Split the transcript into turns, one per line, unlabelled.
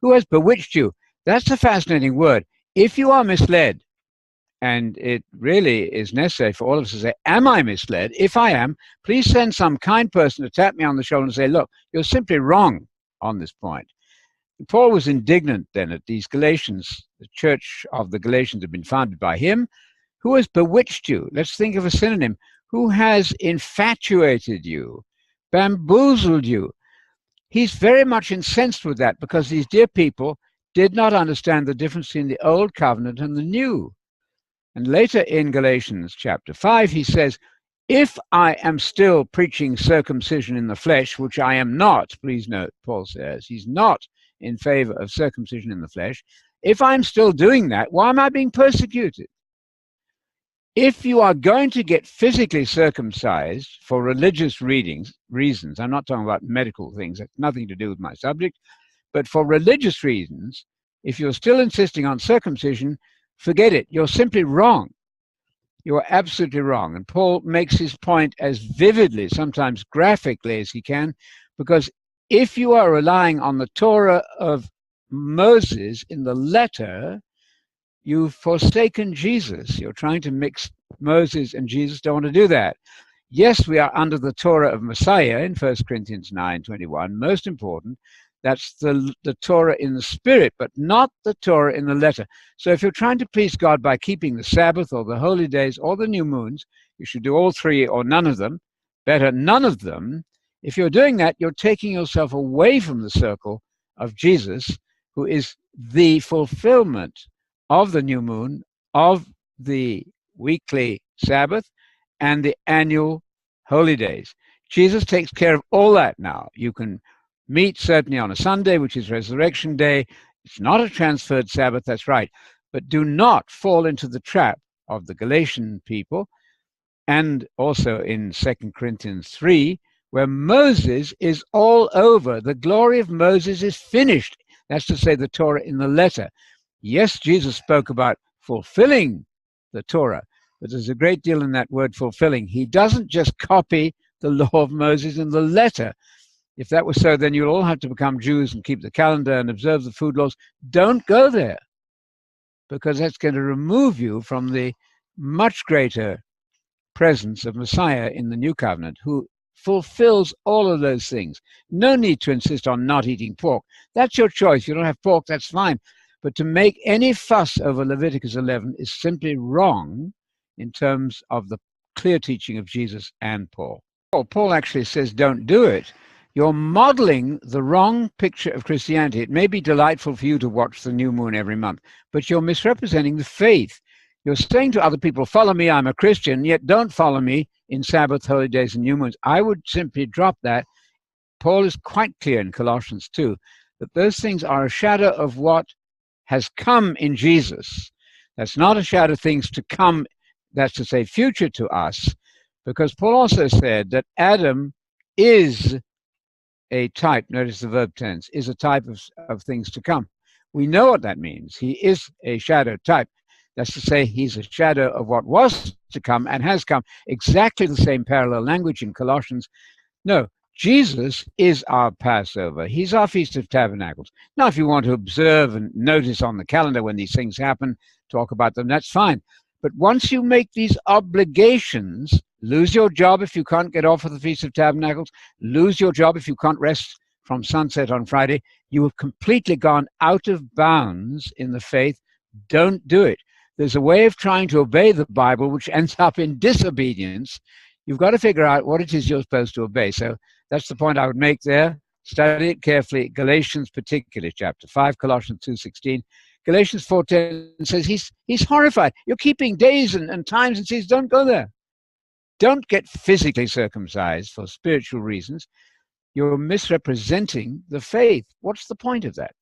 Who has bewitched you? That's a fascinating word. If you are misled, and it really is necessary for all of us to say, am I misled? If I am, please send some kind person to tap me on the shoulder and say, look, you're simply wrong on this point. Paul was indignant then at these Galatians. The church of the Galatians had been founded by him. Who has bewitched you? Let's think of a synonym. Who has infatuated you, bamboozled you? He's very much incensed with that because these dear people did not understand the difference between the old covenant and the new. And later in Galatians chapter 5, he says, if I am still preaching circumcision in the flesh, which I am not, please note, Paul says, he's not in favor of circumcision in the flesh. If I'm still doing that, why am I being persecuted? If you are going to get physically circumcised for religious reasons, I'm not talking about medical things, that's nothing to do with my subject, but for religious reasons, if you're still insisting on circumcision, forget it. You're simply wrong. You're absolutely wrong. And Paul makes his point as vividly, sometimes graphically as he can, because if you are relying on the Torah of Moses in the letter, you've forsaken Jesus. You're trying to mix Moses and Jesus. Don't want to do that. Yes, we are under the Torah of Messiah in 1 Corinthians 9:21. Most important, that's the Torah in the spirit, but not the Torah in the letter. So if you're trying to please God by keeping the Sabbath or the holy days or the new moons, you should do all three or none of them. Better none of them. If you're doing that, you're taking yourself away from the circle of Jesus, who is the fulfillment of the new moon, of the weekly Sabbath, and the annual holy days. Jesus takes care of all that now. You can meet certainly on a Sunday, which is Resurrection Day. It's not a transferred Sabbath, that's right. But do not fall into the trap of the Galatian people, and also in 2 Corinthians 3, where Moses is all over. The glory of Moses is finished. That's to say, the Torah in the letter. Yes, Jesus spoke about fulfilling the Torah, but there's a great deal in that word fulfilling. He doesn't just copy the law of Moses in the letter. If that was so, then you'll all have to become Jews and keep the calendar and observe the food laws. Don't go there, because that's going to remove you from the much greater presence of Messiah in the new covenant, who fulfills all of those things. No need to insist on not eating pork. That's your choice. If you don't have pork, that's fine. But to make any fuss over Leviticus 11 is simply wrong in terms of the clear teaching of Jesus and Paul. Paul actually says, don't do it. You're modeling the wrong picture of Christianity. It may be delightful for you to watch the new moon every month, but you're misrepresenting the faith. You're saying to other people, follow me, I'm a Christian, yet don't follow me in Sabbath, holy days, and new moons. I would simply drop that. Paul is quite clear in Colossians 2 that those things are a shadow of what has come in Jesus. That's not a shadow of things to come, that's to say future to us, because Paul also said that Adam is a type, notice the verb tense, is a type of things to come. We know what that means. He is a shadow type. That's to say, he's a shadow of what was to come and has come. Exactly the same parallel language in Colossians. No, Jesus is our Passover. He's our Feast of Tabernacles. Now, if you want to observe and notice on the calendar when these things happen, talk about them, that's fine. But once you make these obligations, lose your job if you can't get off of the Feast of Tabernacles, lose your job if you can't rest from sunset on Friday, you have completely gone out of bounds in the faith. Don't do it. There's a way of trying to obey the Bible which ends up in disobedience. You've got to figure out what it is you're supposed to obey. So that's the point I would make there. Study it carefully. Galatians particularly, chapter 5, Colossians 2:16. Galatians 4:10 says he's horrified. You're keeping days and times and seasons. Don't go there. Don't get physically circumcised for spiritual reasons. You're misrepresenting the faith. What's the point of that?